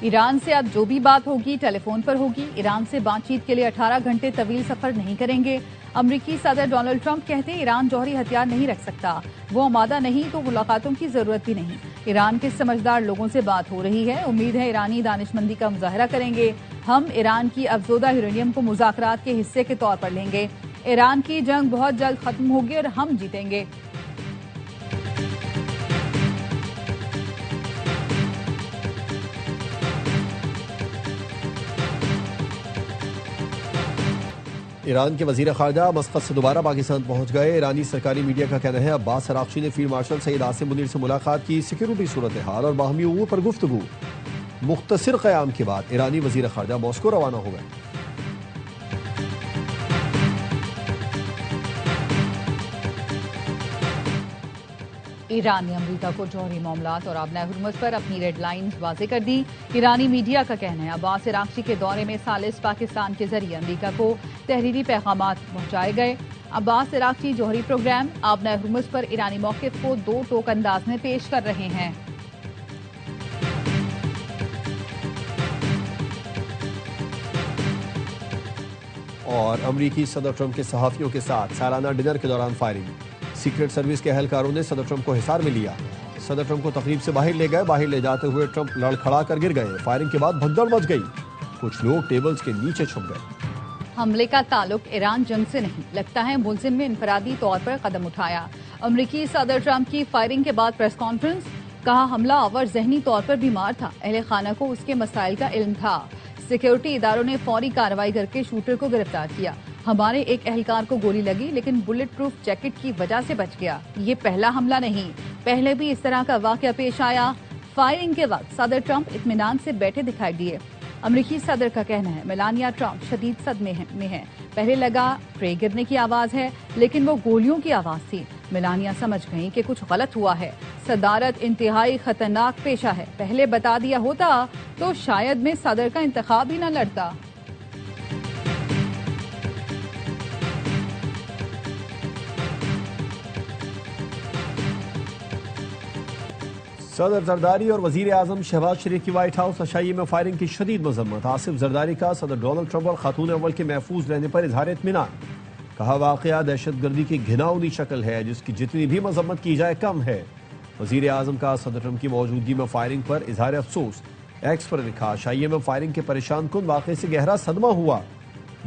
ایران سے اب جو بھی بات ہوگی ٹیلی فون پر ہوگی۔ ایران سے بات چیت کے لیے 18 گھنٹے طویل سفر نہیں کریں گے۔ امریکی صدر ڈونلڈ ٹرمپ کہتے ہیں ایران جوہری ہتھیار نہیں رکھ سکتا، وہ آمادہ نہیں تو ملاقاتوں کی ضرورت بھی نہیں۔ ایران کے سمجھدار لوگوں سے بات ہو رہی ہے، امید ہے ایرانی دانش مندی کا مظاہرہ کریں گے۔ ہم ایران کی افزودہ یورینیم کو مذاکرات کے حصے کے طور پر لیں گے۔ ایران کی جنگ بہت جلد ختم ہوگی اور ہم جیتیں گے۔ ایران کے وزیر خارجہ مسقط سے دوبارہ پاکستان پہنچ گئے۔ ایرانی سرکاری میڈیا کا کہنا ہے عباس عراقچی نے فیلڈ مارشل سعید عاصم منیر سے ملاقات کی، سیکیورٹی صورتحال اور باہمی امور پر گفتگو۔ مختصر قیام کے بعد ایرانی وزیر خارجہ ماسکو روانہ ہو گئے۔ ایران نے امریکہ کو جوہری معاملات اور آبنائے ہرمز پر اپنی ریڈ لائنز واضح کر دی۔ ایرانی میڈیا کا کہنا ہے عباس عراقچی کے دورے میں ثالث پاکستان کے ذریعے امریکہ کو تحریری پیغامات پہنچائے گئے۔ عباس عراقچی جوہری پروگرام آبنائے ہرمز پر ایرانی موقف کو دو ٹوک انداز میں پیش کر رہے ہیں۔ اور امریکی صدر ٹرمپ کے صحافیوں کے ساتھ سالانہ ڈنر کے دوران فائرنگ، سیکرٹ سروس کے اہلکاروں نے صدر ٹرمپ کو حصار میں لیا۔ صدر ٹرمپ کو تقریب سے باہر لے گئے، باہر لے جاتے ہوئے ٹرمپ لڑکھڑا کر گر گئے۔ فائرنگ کے بعد بھگدڑ مچ گئی، کچھ لوگ ٹیبلز کے نیچے چھپ گئے۔ حملے کا تعلق ایران جنگ سے نہیں، لگتا ہے ملزم نے انفرادی طور پر قدم اٹھایا۔ امریکی صدر ٹرمپ کی فائرنگ کے بعد پریس کانفرنس، کہا حملہ آور ذہنی طور پر بیمار تھا، اہل خانہ کو اس کے مسائل کا علم تھا۔ سیکیورٹی اداروں نے فوری کارروائی کر کے شوٹر کو گرفتار کیا۔ ہمارے ایک اہلکار کو گولی لگی لیکن بلٹ پروف جیکٹ کی وجہ سے بچ گیا۔ یہ پہلا حملہ نہیں، پہلے بھی اس طرح کا واقعہ پیش آیا۔ فائرنگ کے وقت صدر ٹرمپ اطمینان سے بیٹھے دکھائی دیے۔ امریکی صدر کا کہنا ہے میلانیا ٹرمپ شدید صدمے میں ہیں، پہلے لگا ٹرے گرنے کی آواز ہے لیکن وہ گولیوں کی آواز تھی۔ میلانیا سمجھ گئیں کہ کچھ غلط ہوا ہے، صدارت انتہائی خطرناک پیشہ ہے، پہلے بتا دیا ہوتا تو شاید میں صدر کا انتخاب ہی نہ لڑتا۔ صدر زرداری اور وزیر اعظم شہباز شریف کی وائٹ ہاؤس عشائیے میں فائرنگ کی شدید مذمت۔ آصف زرداری کا صدر ڈونلڈ ٹرمپ اور خاتون اول کے محفوظ رہنے پر اظہار اطمینان، کہا واقعہ دہشت گردی کی گھناؤنی شکل ہے جس کی جتنی بھی مذمت کی جائے کم ہے۔ وزیر اعظم کا صدر ٹرمپ کی موجودگی میں فائرنگ پر اظہار افسوس، ایکس پر لکھا عشائیے میں فائرنگ کے پریشان کن واقعے سے گہرا صدمہ ہوا،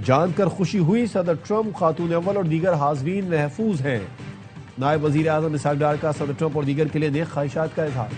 جان کر خوشی ہوئی صدر ٹرمپ، خاتون اول اور دیگر حاضرین محفوظ ہیں۔ نائب وزیر اعظم اسحاق ڈار کا صدر ٹرمپ اور دیگر کے لیے نیک خواہشات کا اظہار۔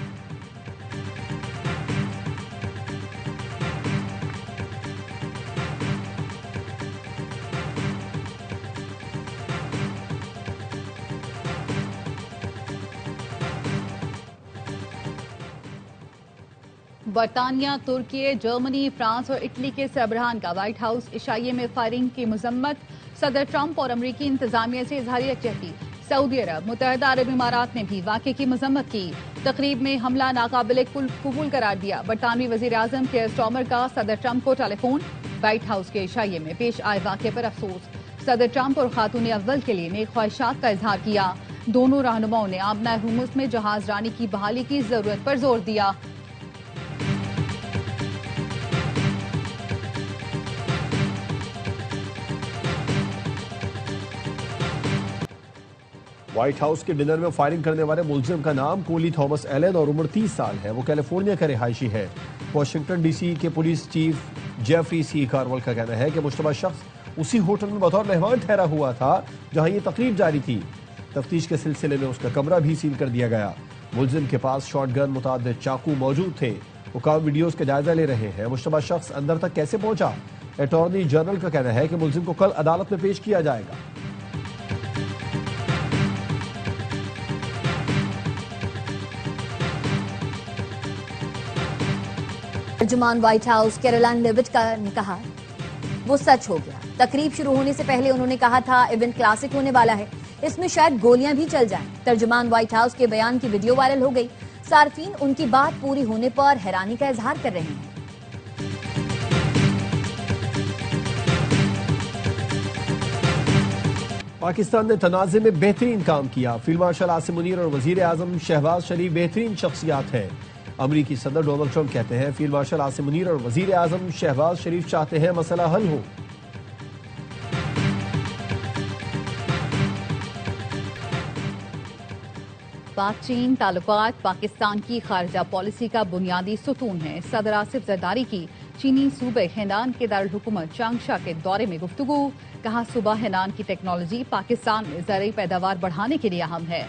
برطانیہ، ترکی، جرمنی، فرانس اور اٹلی کے سربراہان کا وائٹ ہاؤس عشائیے میں فائرنگ کی مذمت، صدر ٹرمپ اور امریکی انتظامیہ سے اظہار یکجہتی۔ سعودی عرب، متحدہ عرب امارات نے بھی واقعے کی مذمت کی، تقریب میں حملہ ناقابل قبول قرار دیا۔ برطانوی وزیر اعظم کیئر سٹارمر کا صدر ٹرمپ کو ٹیلی فون، وائٹ ہاؤس کے عشائیے میں پیش آئے واقعے پر افسوس، صدر ٹرمپ اور خاتون اول کے لیے نیک خواہشات کا اظہار کیا۔ دونوں رہنماؤں نے آبنائے ہرمز میں جہاز رانی کی بحالی کی ضرورت پر زور دیا۔ وائٹ ہاؤس کے ڈنر میں فائرنگ کرنے والے ملزم کا نام کولی تھامس ایلن اور عمر 30 سال ہے، وہ کیلیفورنیا کا رہائشی ہے۔ واشنگٹن ڈی سی کے پولیس چیف جیفری سی کارول کا کہنا ہے کہ مشتبہ شخص اسی ہوٹل میں بطور مہمان ٹھہرا ہوا تھا جہاں یہ تقریب جاری تھی۔ تفتیش کے سلسلے میں اس کا کمرہ بھی سیل کر دیا گیا۔ ملزم کے پاس شاٹ گن، متعدد چاقو موجود تھے۔ حکام ویڈیوز کا جائزہ لے رہے ہیں۔ مشتبہ شخص اندر تک کیسے پہنچا؟ اٹارنی جنرل کا کہنا ہے کہ ملزم کو کل عدالت میں پیش کیا جائے گا۔ ترجمان وائٹ ہاؤس کیرولائن لیوٹ نے کہا وہ سچ ہو گیا۔ تقریب شروع ہونے سے پہلے انہوں نے کہا تھا ایونٹ کلاسک ہونے والا ہے، اس میں شاید گولیاں بھی چل جائیں۔ ترجمان وائٹ ہاؤس کے بیان کی ویڈیو وائرل ہو گئی، صارفین ان کی بات پوری ہونے پر حیرانی کا اظہار کر رہے ہیں۔ پاکستان نے تنازع میں بہترین کام کیا، فیلڈ مارشل عاصم منیر اور وزیر اعظم شہباز شریف بہترین شخصیات ہیں۔ امریکی صدر ڈونلڈ ٹرمپ کہتے ہیں فیلڈ مارشل عاصم منیر اور وزیر اعظم شہباز شریف چاہتے ہیں مسئلہ حل ہو۔ پاک چین تعلقات پاکستان کی خارجہ پالیسی کا بنیادی ستون ہے۔ صدر آصف زرداری کی چینی صوبے ہینان کے دارالحکومت چانگشا کے دورے میں گفتگو، کہا صوبہ ہینان کی ٹیکنالوجی پاکستان میں زرعی پیداوار بڑھانے کے لیے اہم ہے۔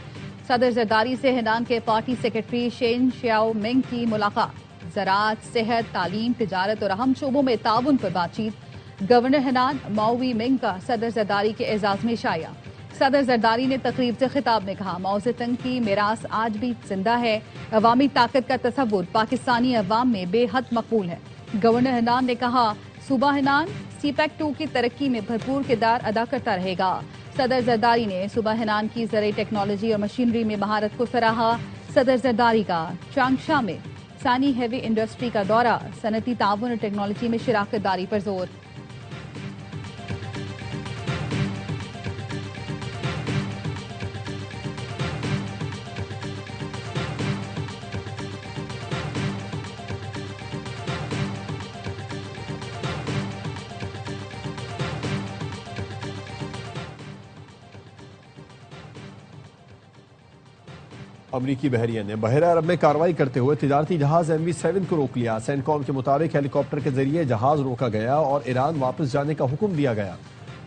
صدر زرداری سے ہینان کے پارٹی سیکرٹری شین شیاؤ منگ کی ملاقات، زراعت، صحت، تعلیم، تجارت اور اہم شعبوں میں تعاون پر بات چیت۔ گورنر ہینان ماؤ وی منگ کا صدر زرداری کے اعزاز میں شائع۔ صدر زرداری نے تقریب سے خطاب میں کہا ماؤ زے تونگ کی میراث آج بھی زندہ ہے، عوامی طاقت کا تصور پاکستانی عوام میں بے حد مقبول ہے۔ گورنر ہینان نے کہا صوبہ ہینان سی پیک 2 کی ترقی میں بھرپور کردار ادا کرتا رہے گا۔ صدر زرداری نے صوبہ ہینان کی زرعی ٹیکنالوجی اور مشینری میں مہارت کو سراہا۔ صدر زرداری کا چانگشا میں ثانی ہیوی انڈسٹری کا دورہ، صنعتی تعاون اور ٹیکنالوجی میں شراکت داری پر زور۔ امریکی بحریہ نے بحیرہ عرب میں کارروائی کرتے ہوئے تجارتی جہاز MV7 کو روک لیا۔ سینکوم کے مطابق ہیلی کاپٹر کے ذریعے جہاز روکا گیا اور ایران واپس جانے کا حکم دیا گیا۔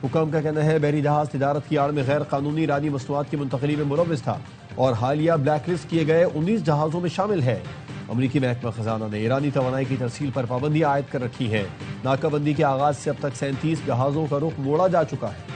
حکام کا کہنا ہے بحری جہاز تجارت کی آڑ میں غیر قانونی ایرانی مصنوعات کی منتقلی میں ملوث تھا اور حالیہ بلیک لسٹ کیے گئے 19 جہازوں میں شامل ہے۔ امریکی محکمہ خزانہ نے ایرانی توانائی کی ترسیل پر پابندیاں عائد کر رکھی ہیں۔ ناکہ بندی کے آغاز سے اب تک 37 جہازوں کا رخ موڑا جا چکا ہے۔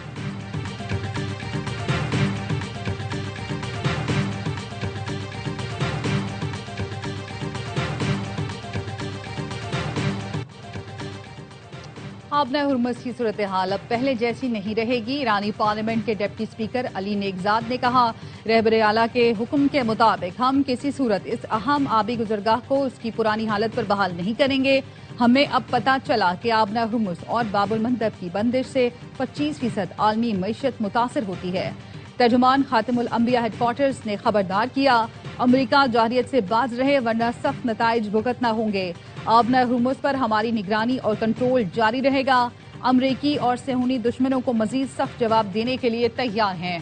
آبنہ ہرمز کی صورتحال اب پہلے جیسی نہیں رہے گی۔ ایرانی پارلیمنٹ کے ڈپٹی اسپیکر علی نیکزاد نے کہا رہبر اعلیٰ کے حکم کے مطابق ہم کسی صورت اس اہم آبی گزرگاہ کو اس کی پرانی حالت پر بحال نہیں کریں گے۔ ہمیں اب پتہ چلا کہ آبنہ ہرمز اور باب المندب کی بندش سے 25% عالمی معیشت متاثر ہوتی ہے۔ ترجمان خاتم الانبیاء ہیڈ کوارٹرز نے خبردار کیا امریکہ جوہریت سے باز رہے ورنہ سخت نتائج بھگتنا ہوں گے۔ آبنہ ہرمز پر ہماری نگرانی اور کنٹرول جاری رہے گا۔ امریکی اور صہیونی دشمنوں کو مزید سخت جواب دینے کے لیے تیار ہیں۔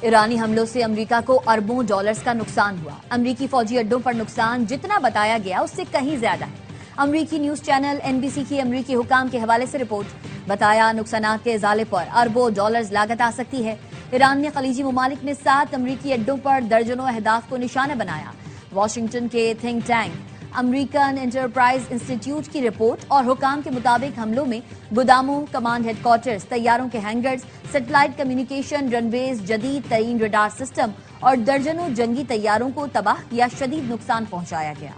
ایرانی حملوں سے امریکہ کو اربوں ڈالرز کا نقصان ہوا۔ امریکی فوجی اڈوں پر نقصان جتنا بتایا گیا اس سے کہیں زیادہ ہے۔ امریکی نیوز چینل NBC کی امریکی حکام کے حوالے سے رپورٹ، بتایا نقصانات کے ازالے پر اربوں ڈالرز لاگت آ سکتی ہے۔ ایران نے خلیجی ممالک میں 7 امریکی اڈوں پر درجنوں اہداف کو نشانہ بنایا۔ واشنگٹن کے think tank American enterprise institute کی رپورٹ اور حکام کے مطابق حملوں میں گوداموں، کمانڈ ہیڈ کوارٹرز، طیاروں کے ہینگرز، سیٹلائٹ کمیونیکیشن رن ویز، جدید ترین ریڈار سسٹم اور درجنوں جنگی طیاروں کو تباہ یا شدید نقصان پہنچایا گیا۔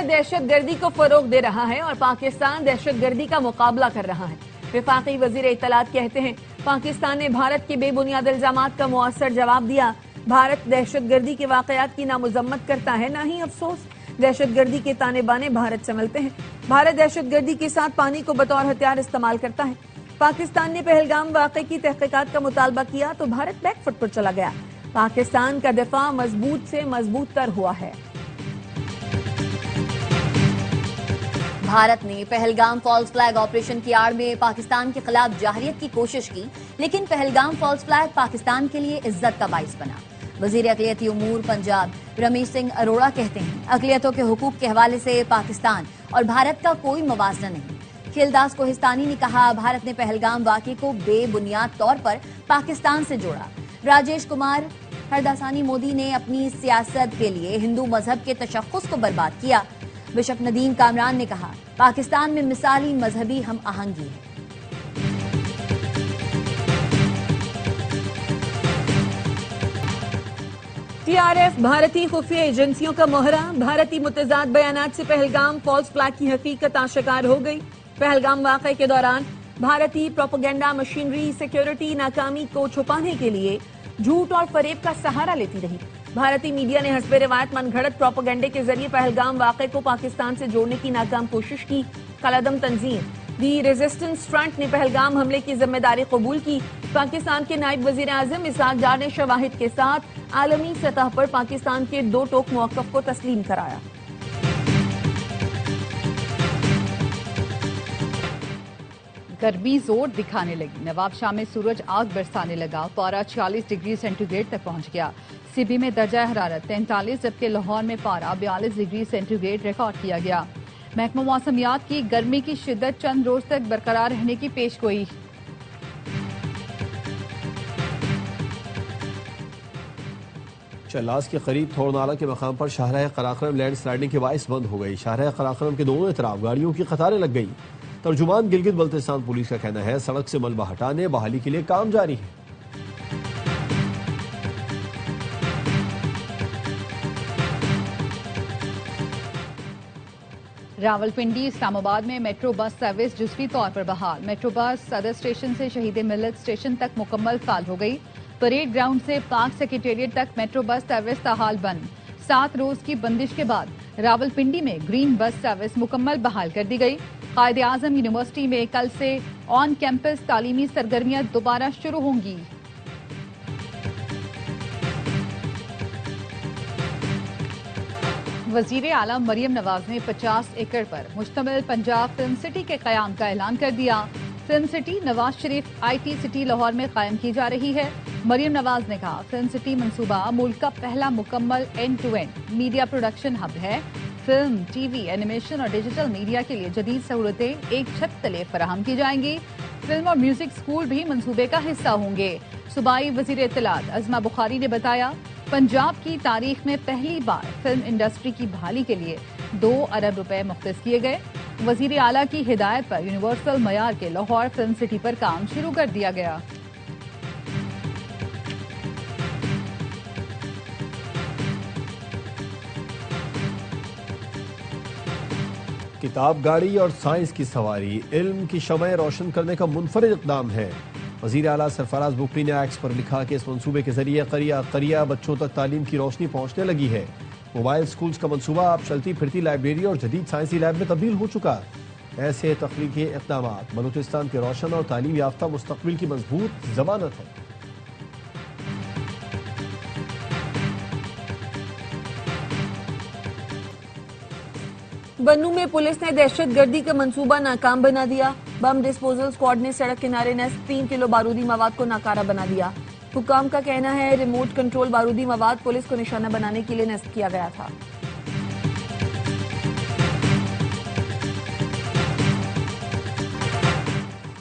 دہشت گردی کو فروغ دے رہا ہے اور پاکستان دہشت گردی کا مقابلہ کر رہا ہے۔ وفاقی وزیر اطلاعات کہتے ہیں پاکستان نے بھارت کے بے بنیاد الزامات کا مؤثر جواب دیا۔ بھارت دہشت گردی کے واقعات کی نہ مذمت کرتا ہے نہ ہی افسوس۔ دہشت گردی کے تانے بانے بھارت سنبھلتے ہیں۔ بھارت دہشت گردی کے ساتھ پانی کو بطور ہتھیار استعمال کرتا ہے۔ پاکستان نے پہلگام واقعے کی تحقیقات کا مطالبہ کیا تو بھارت بیک فٹ پر چلا گیا۔ پاکستان کا دفاع مضبوط سے مضبوط تر ہوا ہے۔ بھارت نے پہلگام فالس فلیگ آپریشن کی آڑ میں پاکستان کے خلاف جارحیت کی کوشش کی، لیکن پہلگام فالس فلیگ پاکستان کے لیے عزت کا باعث بنا۔ وزیر اقلیتی امور پنجاب رمیش سنگھ اروڑا کہتے ہیں اقلیتوں کے حقوق کے حوالے سے پاکستان اور بھارت کا کوئی موازنہ نہیں۔ کھیلداس کوہستانی نے کہا بھارت نے پہلگام واقعے کو بے بنیاد طور پر پاکستان سے جوڑا۔ راجیش کمار ہرداسانی مودی نے اپنی سیاست کے لیے ہندو مذہب کے تشخص کو برباد کیا۔ بشپ ندیم کامران نے کہا پاکستان میں مثالی مذہبی ہم آہنگی ہے۔ TRF بھارتی خفیہ ایجنسیوں کا مہرہ، بھارتی متضاد بیانات سے پہلگام فالس فلیگ کی حقیقت آشکار ہو گئی۔ پہلگام واقعے کے دوران بھارتی پروپیگنڈا مشینری سیکیورٹی ناکامی کو چھپانے کے لیے جھوٹ اور فریب کا سہارا لیتی رہی۔ بھارتی میڈیا نے حسب روایت من گھڑت پروپیگنڈے کے ذریعے پہلگام واقعے کو پاکستان سے جوڑنے کی ناکام کوشش کی. کالعدم تنظیم دی ریزسٹنس فرنٹ نے پہلگام حملے کی ذمہ داری قبول کی. پاکستان کے نائب وزیر اعظم اسحاق ڈار نے شواہد کے ساتھ عالمی سطح پر پاکستان کے 2 ٹوک موقف کو تسلیم کرایا. گرمی زور دکھانے لگی. نواب شاہ میں سورج آگ برسانے لگا. پارہ 46 ڈگری سینٹی گریڈ تک پہنچ گیا. سبی میں درجہ حرارت 43 جبکہ لاہور میں پارہ 42 ڈگری سینٹی گریڈ ریکارڈ کیا گیا. محکمہ موسمیات کی گرمی کی شدت چند روز تک برقرار رہنے کی پیش گوئی. چلاس کے قریب تھوڑ نالہ کے مقام پر شاہراہ قراقرم لینڈ سلائڈنگ کے باعث بند ہو گئی. شاہراہ قراقرم کے دونوں اطراف گاڑیوں کی قطاریں لگ گئی. ترجمان گلگت بلتستان پولیس کا کہنا ہے سڑک سے ملبہ ہٹانے بحالی کے لیے کام جاری ہے. راولپنڈی اسلام آباد میں میٹرو بس سروس جزوی طور پر بحال. میٹرو بس صدر اسٹیشن سے شہید ملت اسٹیشن تک مکمل فعال ہو گئی. پریڈ گراؤنڈ سے پاک سیکریٹریٹ تک میٹرو بس سروس تاحال بند. 7 روز کی بندش کے بعد راولپنڈی میں گرین بس سروس مکمل بحال کر دی گئی. قائد اعظم یونیورسٹی میں کل سے آن کیمپس تعلیمی سرگرمیاں دوبارہ شروع ہوں گی. وزیر اعلیٰ مریم نواز نے 50 ایکڑ پر مشتمل پنجاب فلم سٹی کے قیام کا اعلان کر دیا. Film city Nawaz Sharif IT city Lahore میں قائم کی جا رہی ہے. مریم نواز نے کہا فلم سٹی منصوبہ ملک کا پہلا مکمل end to end media production hub ہے. فلم ٹی وی اینیمیشن اور ڈیجیٹل میڈیا کے لیے جدید سہولتیں ایک چھت تلے فراہم کی جائیں گی. فلم اور میوزک اسکول بھی منصوبے کا حصہ ہوں گے. صوبائی وزیر اطلاعات عظمہ بخاری نے بتایا پنجاب کی تاریخ میں پہلی بار فلم انڈسٹری کی بحالی کے لیے 2 ارب روپے مختص کیے گئے. وزیر اعلیٰ کی ہدایت پر یونیورسل معیار کے لاہور فلم سٹی پر کام شروع کر دیا گیا. کتاب گاڑی اور سائنس کی سواری علم کی شمع روشن کرنے کا منفرد اقدام ہے. وزیر اعلیٰ سرفراز بکری نے ایکس پر لکھا کہ اس منصوبے کے ذریعے قریہ بچوں تک تعلیم کی روشنی پہنچنے لگی ہے. موبائل سکولز کا منصوبہ اب چلتی پھرتی لائبریری اور جدید سائنسی لیب میں تبدیل ہو چکا. ایسے تخلیقی اقدامات بلوچستان کے روشن اور تعلیم یافتہ مستقبل کی مضبوط ضمانت ہے. بنوں میں پولیس نے دہشت گردی کا منصوبہ ناکام بنا دیا. بم ڈسپوزل اسکواڈ نے سڑک کنارے نصب 3 کلو بارودی مواد کو ناکارہ بنا دیا. حکام کا کہنا ہے ریموٹ کنٹرول بارودی مواد پولیس کو نشانہ بنانے کے لیے نصب کیا گیا تھا.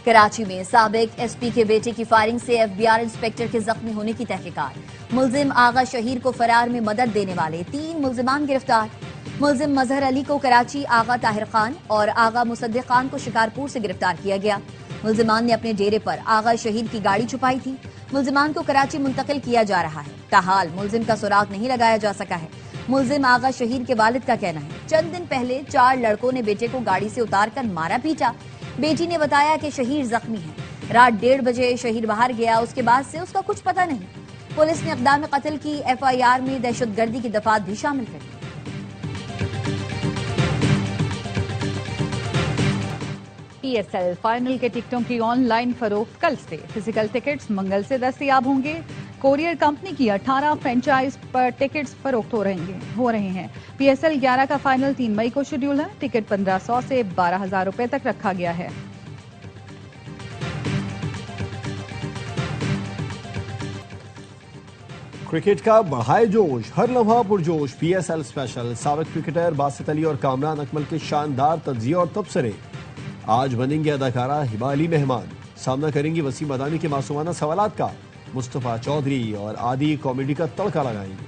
کراچی میں سابق SP کے بیٹے کی فائرنگ سے FBR انسپیکٹر کے زخمی ہونے کی تحقیقات. ملزم آغا شہیر کو فرار میں مدد دینے والے 3 ملزمان گرفتار. ملزم مظہر علی کو کراچی، آغا طاہر خان اور آغا مصدق خان کو شکارپور سے گرفتار کیا گیا. ملزمان نے اپنے ڈیرے پر آغا شہید کی گاڑی چھپائی تھی. ملزمان کو کراچی منتقل کیا جا رہا ہے. تاحال ملزم کا سراغ نہیں لگایا جا سکا ہے. ملزم آغا شہید کے والد کا کہنا ہے چند دن پہلے 4 لڑکوں نے بیٹے کو گاڑی سے اتار کر مارا پیٹا. بیٹی نے بتایا کہ شہیر زخمی ہے. رات 1:30 بجے شہیر باہر گیا. اس کے بعد سے اس کا کچھ پتہ نہیں. پولیس نے اقدام قتل کی. FIR میں دہشت گردی کی دفعات بھی شامل کر دی. PSL فائنل کے ٹکٹوں کی آن لائن فروخت کل سے. فزیکل ٹکٹس منگل سے دستیاب ہوں گے. کوریئر کمپنی کی 18 فرنچائز پر ٹکٹس فروخت ہو رہے ہیں. PSL 11 کا فائنل 3 مئی کو شیڈول ہے. ٹکٹ 1500 سے 12,000 روپے تک رکھا گیا ہے. کرکٹ کا بڑھائے جوش، ہر لمحہ پرجوش. PSL اسپیشل سابق کرکٹر باسط علی اور کامران اکمل کے شاندار تجزیے اور تبصرے. آج بنیں گے اداکارہ ہبہ علی مہمان. سامنا کریں گی وسیم مدانی کے معصومانہ سوالات کا. مصطفیٰ چودھری اور عادی کامیڈی کا تڑکا لگائیں گے.